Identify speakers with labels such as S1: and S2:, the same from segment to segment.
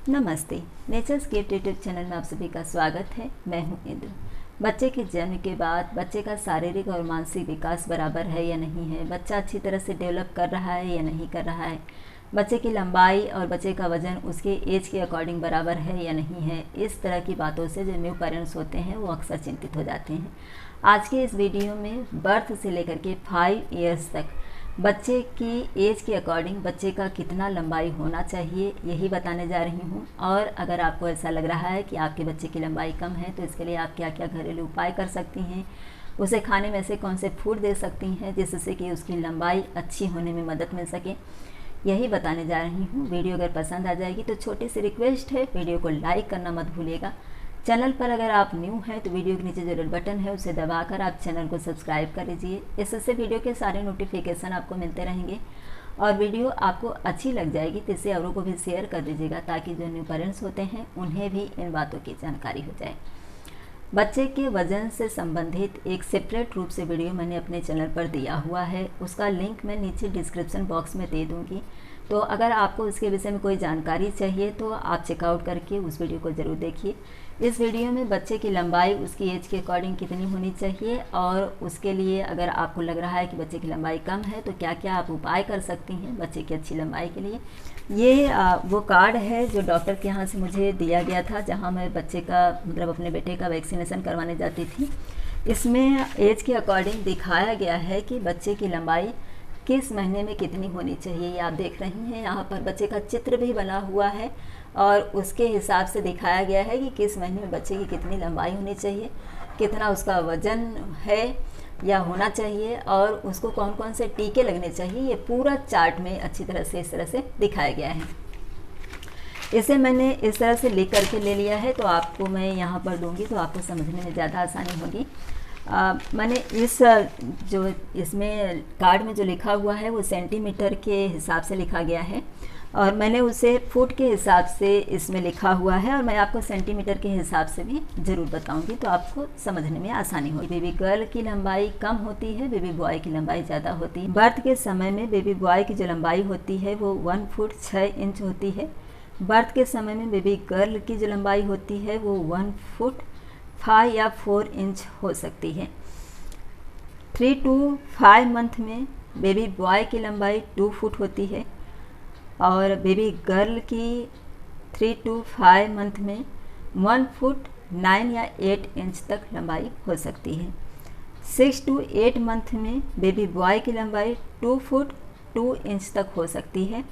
S1: नमस्ते। Natures gift YouTube channel में आप सभी का स्वागत है। मैं हूं इंद्र। बच्चे के जन्म के बाद बच्चे का शारीरिक और मानसिक विकास बराबर है या नहीं है, बच्चा अच्छी तरह से डेवलप कर रहा है या नहीं कर रहा है, बच्चे की लंबाई और बच्चे का वजन उसके एज के अकॉर्डिंग बराबर है या नहीं है, इस तरह की बातों से जो न्यू पेरेंट्स होते हैं वो अक्सर चिंतित हो जाते हैं। आज के इस वीडियो में बर्थ से लेकर के 5 ईयर्स तक बच्चे की एज के अकॉर्डिंग बच्चे का कितना लंबाई होना चाहिए यही बताने जा रही हूँ। और अगर आपको ऐसा लग रहा है कि आपके बच्चे की लंबाई कम है तो इसके लिए आप क्या क्या घरेलू उपाय कर सकती हैं, उसे खाने में से कौन से फूड दे सकती हैं जिससे कि उसकी लंबाई अच्छी होने में मदद मिल सके, यही बताने जा रही हूँ। वीडियो अगर पसंद आ जाएगी तो छोटी सी रिक्वेस्ट है, वीडियो को लाइक करना मत भूलिएगा। चैनल पर अगर आप न्यू हैं तो वीडियो के नीचे जो रेड बटन है उसे दबाकर आप चैनल को सब्सक्राइब कर लीजिए। इससे वीडियो के सारे नोटिफिकेशन आपको मिलते रहेंगे और वीडियो आपको अच्छी लग जाएगी तो इसे औरों को भी शेयर कर दीजिएगा ताकि जो न्यू पेरेंट्स होते हैं उन्हें भी इन बातों की जानकारी हो जाए। बच्चे के वजन से संबंधित एक सेपरेट रूप से वीडियो मैंने अपने चैनल पर दिया हुआ है, उसका लिंक मैं नीचे डिस्क्रिप्शन बॉक्स में दे दूँगी। तो अगर आपको इसके विषय में कोई जानकारी चाहिए तो आप चेकआउट करके उस वीडियो को ज़रूर देखिए। इस वीडियो में बच्चे की लंबाई उसकी एज के अकॉर्डिंग कितनी होनी चाहिए और उसके लिए अगर आपको लग रहा है कि बच्चे की लंबाई कम है तो क्या क्या आप उपाय कर सकती हैं बच्चे की अच्छी लंबाई के लिए। ये वो कार्ड है जो डॉक्टर के यहाँ से मुझे दिया गया था जहाँ मैं बच्चे का मतलब अपने बेटे का वैक्सीनेशन करवाने जाती थी। इसमें एज के अकॉर्डिंग दिखाया गया है कि बच्चे की लंबाई किस महीने में कितनी होनी चाहिए। ये आप देख रही हैं, यहाँ पर बच्चे का चित्र भी बना हुआ है और उसके हिसाब से दिखाया गया है कि किस महीने में बच्चे की कितनी लंबाई होनी चाहिए, कितना उसका वजन है या होना चाहिए और उसको कौन कौन से टीके लगने चाहिए। ये पूरा चार्ट में अच्छी तरह से इस तरह से दिखाया गया है। इसे मैंने इस तरह से लिख करके ले लिया है तो आपको मैं यहाँ पर दूंगी तो आपको समझने में ज़्यादा आसानी होगी। मैंने इस जो इसमें कार्ड में जो लिखा हुआ है वो सेंटीमीटर के हिसाब से लिखा गया है और मैंने उसे फुट के हिसाब से इसमें लिखा हुआ है और मैं आपको सेंटीमीटर के हिसाब से भी ज़रूर बताऊंगी तो आपको समझने में आसानी होगी। बेबी गर्ल की लंबाई कम होती है, बेबी बॉय की लंबाई ज़्यादा होती है। बर्थ के समय में बेबी बॉय की जो लंबाई होती है वो 1 फुट 6 इंच होती है। बर्थ के समय में बेबी गर्ल की जो लंबाई होती है वो 1 फुट 5 या 4 इंच हो सकती है। 3 to 5 मंथ में बेबी बॉय की लंबाई 2 फुट होती है और बेबी गर्ल की 3 to 5 मंथ में 1 फुट 9 या 8 इंच तक लंबाई हो सकती है। 6 to 8 मंथ में बेबी बॉय की लंबाई 2 फुट 2 इंच तक हो सकती है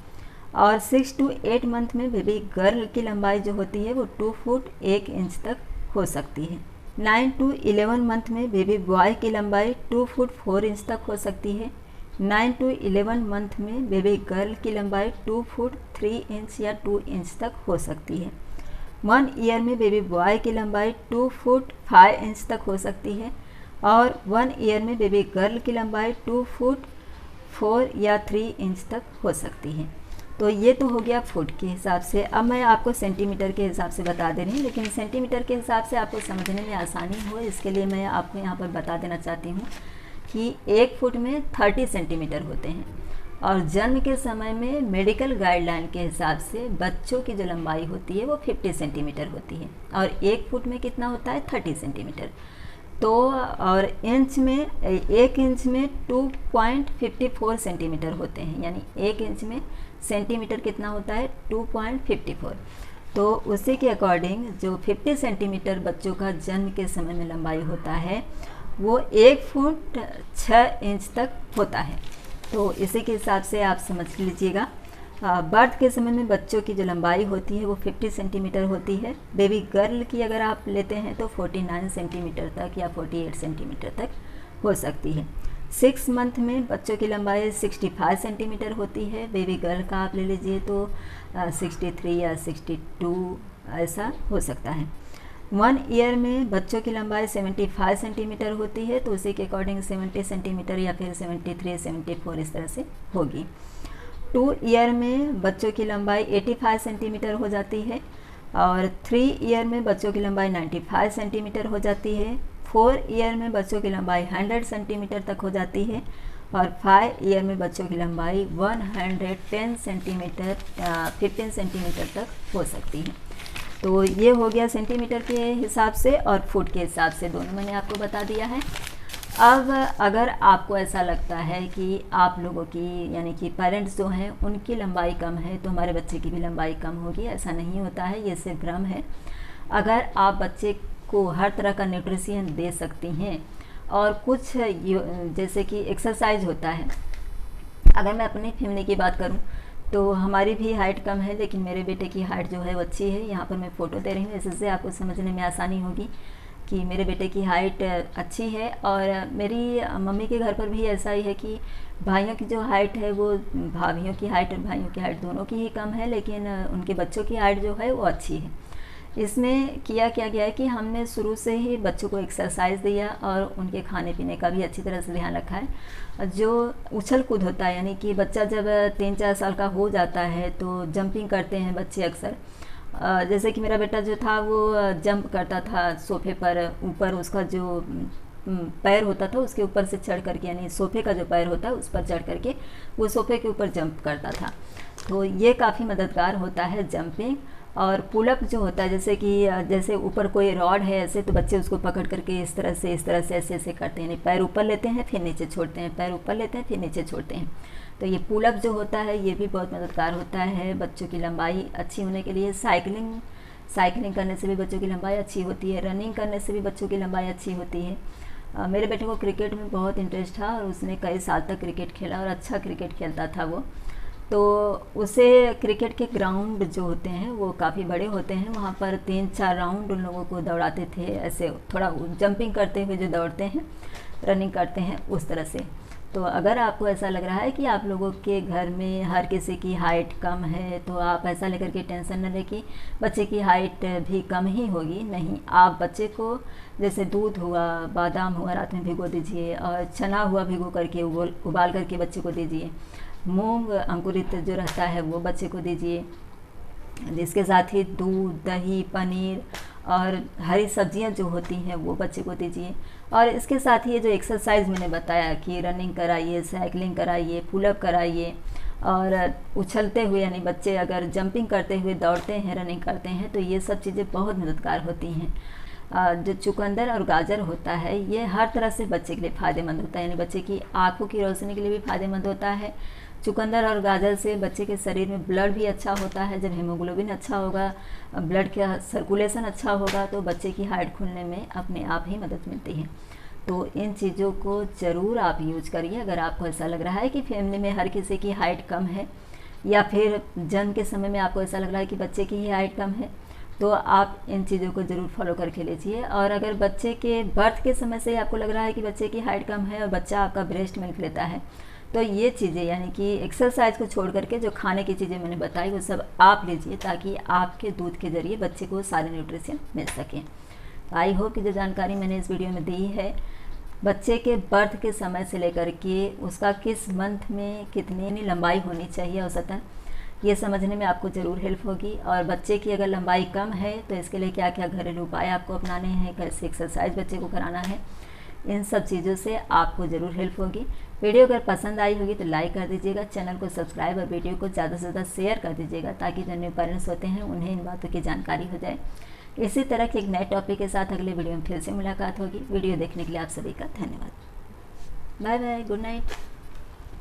S1: और 6 to 8 मंथ में बेबी गर्ल की लंबाई जो होती है वो 2 फुट 1 इंच तक हो सकती है। 9 to 11 मंथ में बेबी बॉय की लंबाई 2 फुट 4 इंच तक हो सकती है। 9 to 11 मंथ में बेबी गर्ल की लंबाई 2 फुट 3 इंच या 2 इंच तक हो सकती है। 1 ईयर में बेबी बॉय की लंबाई 2 फुट 5 इंच तक हो सकती है और 1 ईयर में बेबी गर्ल की लंबाई 2 फुट 4 या 3 इंच तक हो सकती है। तो ये तो हो गया फुट के हिसाब से। अब मैं आपको सेंटीमीटर के हिसाब से बता दे रही हूँ, लेकिन सेंटीमीटर के हिसाब से आपको समझने में आसानी हो इसके लिए मैं आपको यहाँ पर बता देना चाहती हूँ कि 1 फुट में 30 सेंटीमीटर होते हैं और जन्म के समय में मेडिकल गाइडलाइन के हिसाब से बच्चों की जो लंबाई होती है वो 50 सेंटीमीटर होती है और 1 फुट में कितना होता है 30 सेंटीमीटर। तो और इंच में 1 इंच में 2.54 सेंटीमीटर होते हैं, यानी 1 इंच में सेंटीमीटर कितना होता है 2.54। तो उसी के अकॉर्डिंग जो 50 सेंटीमीटर बच्चों का जन्म के समय में लंबाई होता है वो 1 फुट 6 इंच तक होता है। तो इसी के हिसाब से आप समझ लीजिएगा। बर्थ के समय में बच्चों की जो लंबाई होती है वो 50 सेंटीमीटर होती है। बेबी गर्ल की अगर आप लेते हैं तो 49 सेंटीमीटर तक या 48 सेंटीमीटर तक हो सकती है। 6 मंथ में बच्चों की लंबाई 65 सेंटीमीटर होती है। बेबी गर्ल का आप ले लीजिए तो 63 या 62 ऐसा हो सकता है। 1 ईयर में बच्चों की लंबाई 75 सेंटीमीटर होती है तो उसी के अकॉर्डिंग 70 सेंटीमीटर या फिर 73 74 इस तरह से होगी। 2 ईयर में बच्चों की लंबाई 85 सेंटीमीटर हो जाती है और 3 ईयर में बच्चों की लंबाई 95 सेंटीमीटर हो जाती है। 4 ईयर में बच्चों की लंबाई 100 सेंटीमीटर तक हो जाती है और 5 ईयर में बच्चों की लंबाई 110 सेंटीमीटर 15 सेंटीमीटर तक हो सकती है। तो ये हो गया सेंटीमीटर के हिसाब से और फुट के हिसाब से, दोनों मैंने आपको बता दिया है। अब अगर आपको ऐसा लगता है कि आप लोगों की यानी कि पेरेंट्स जो हैं उनकी लंबाई कम है तो हमारे बच्चे की भी लंबाई कम होगी, ऐसा नहीं होता है, ये सिर्फ भ्रम है। अगर आप बच्चे को हर तरह का न्यूट्रिशन दे सकती हैं और कुछ जैसे कि एक्सरसाइज होता है, अगर मैं अपनी फैमिली की बात करूं तो हमारी भी हाइट कम है लेकिन मेरे बेटे की हाइट जो है वो अच्छी है। यहाँ पर मैं फ़ोटो दे रही हूँ, इससे आपको समझने में आसानी होगी कि मेरे बेटे की हाइट अच्छी है। और मेरी मम्मी के घर पर भी ऐसा ही है कि भाइयों की जो हाइट है वो भाभियों की हाइट और भाइयों की हाइट दोनों की ही कम है, लेकिन उनके बच्चों की हाइट जो है वो अच्छी है। इसमें किया क्या गया है कि हमने शुरू से ही बच्चों को एक्सरसाइज दिया और उनके खाने पीने का भी अच्छी तरह से ध्यान रखा है। जो उछल कूद होता है यानी कि बच्चा जब 3-4 साल का हो जाता है तो जंपिंग करते हैं बच्चे अक्सर। जैसे कि मेरा बेटा जो था वो जंप करता था सोफे पर, ऊपर उसका जो पैर होता था उसके ऊपर से चढ़ करके, यानी सोफे का जो पैर होता है उस पर चढ़ करके वो सोफे के ऊपर जंप करता था। तो ये काफ़ी मददगार होता है जंपिंग। और पुलअप जो होता है जैसे कि जैसे ऊपर कोई रॉड है ऐसे, तो बच्चे उसको पकड़ करके इस तरह से ऐसे ऐसे करते हैं, पैर ऊपर लेते हैं फिर नीचे छोड़ते हैं, पैर ऊपर लेते हैं फिर नीचे छोड़ते हैं। तो ये पुलअप जो होता है ये भी बहुत मददगार होता है बच्चों की लंबाई अच्छी होने के लिए। साइकिलिंग करने से भी बच्चों की लंबाई अच्छी होती है, रनिंग करने से भी बच्चों की लंबाई अच्छी होती है। मेरे बेटे को क्रिकेट में बहुत इंटरेस्ट था और उसने कई साल तक क्रिकेट खेला और अच्छा क्रिकेट खेलता था वो। तो उसे क्रिकेट के ग्राउंड जो होते हैं वो काफ़ी बड़े होते हैं, वहाँ पर 3-4 राउंड उन लोगों को दौड़ाते थे, ऐसे थोड़ा जंपिंग करते हुए जो दौड़ते हैं, रनिंग करते हैं उस तरह से। तो अगर आपको ऐसा लग रहा है कि आप लोगों के घर में हर किसी की हाइट कम है तो आप ऐसा लेकर के टेंशन न लें कि बच्चे की हाइट भी कम ही होगी, नहीं। आप बच्चे को जैसे दूध हुआ, बादाम हुआ रात में भिगो दीजिए और चना हुआ भिगो करके उबाल करके बच्चे को दीजिए। मूंग अंकुरित जो रहता है वो बच्चे को दीजिए। जिसके साथ ही दूध, दही, पनीर और हरी सब्जियां जो होती हैं वो बच्चे को दीजिए। और इसके साथ ही ये जो एक्सरसाइज मैंने बताया कि रनिंग कराइए, साइकिलिंग कराइए, पुलअप कराइए और उछलते हुए, यानी बच्चे अगर जंपिंग करते हुए दौड़ते हैं, रनिंग करते हैं, तो ये सब चीज़ें बहुत मददगार होती हैं। जो चुकंदर और गाजर होता है ये हर तरह से बच्चे के लिए फ़ायदेमंद होता है, यानी बच्चे की आँखों की रोशनी के लिए भी फ़ायदेमंद होता है। चुकंदर और गाजर से बच्चे के शरीर में ब्लड भी अच्छा होता है। जब हीमोग्लोबिन अच्छा होगा, ब्लड का सर्कुलेशन अच्छा होगा तो बच्चे की हाइट खुलने में अपने आप ही मदद मिलती है। तो इन चीज़ों को ज़रूर आप यूज करिए। अगर आपको ऐसा लग रहा है कि फैमिली में हर किसी की हाइट कम है या फिर जन्म के समय में आपको ऐसा लग रहा है कि बच्चे की ही हाइट कम है, तो आप इन चीज़ों को ज़रूर फॉलो करके लीजिए। और अगर बच्चे के बर्थ के समय से आपको लग रहा है कि बच्चे की हाइट कम है और बच्चा आपका ब्रेस्ट मिल्क लेता है, तो ये चीज़ें यानी कि एक्सरसाइज को छोड़ करके जो खाने की चीज़ें मैंने बताई वो सब आप लीजिए ताकि आपके दूध के ज़रिए बच्चे को सारे न्यूट्रिशन मिल सकें। आई होप कि जो जानकारी मैंने इस वीडियो में दी है बच्चे के बर्थ के समय से लेकर के उसका किस मंथ में कितनी लंबाई होनी चाहिए औसतन, ये समझने में आपको ज़रूर हेल्प होगी। और बच्चे की अगर लंबाई कम है तो इसके लिए क्या क्या घरेलू उपाय आपको अपनाने हैं, कैसे एक्सरसाइज बच्चे को कराना है, इन सब चीज़ों से आपको ज़रूर हेल्प होगी। वीडियो अगर पसंद आई होगी तो लाइक कर दीजिएगा, चैनल को सब्सक्राइब और वीडियो को ज़्यादा से ज़्यादा शेयर कर दीजिएगा ताकि जो न्यू पेरेंट्स होते हैं उन्हें इन बातों की जानकारी हो जाए। इसी तरह के एक नए टॉपिक के साथ अगले वीडियो में फिर से मुलाकात होगी। वीडियो देखने के लिए आप सभी का धन्यवाद। Bye bye, good night.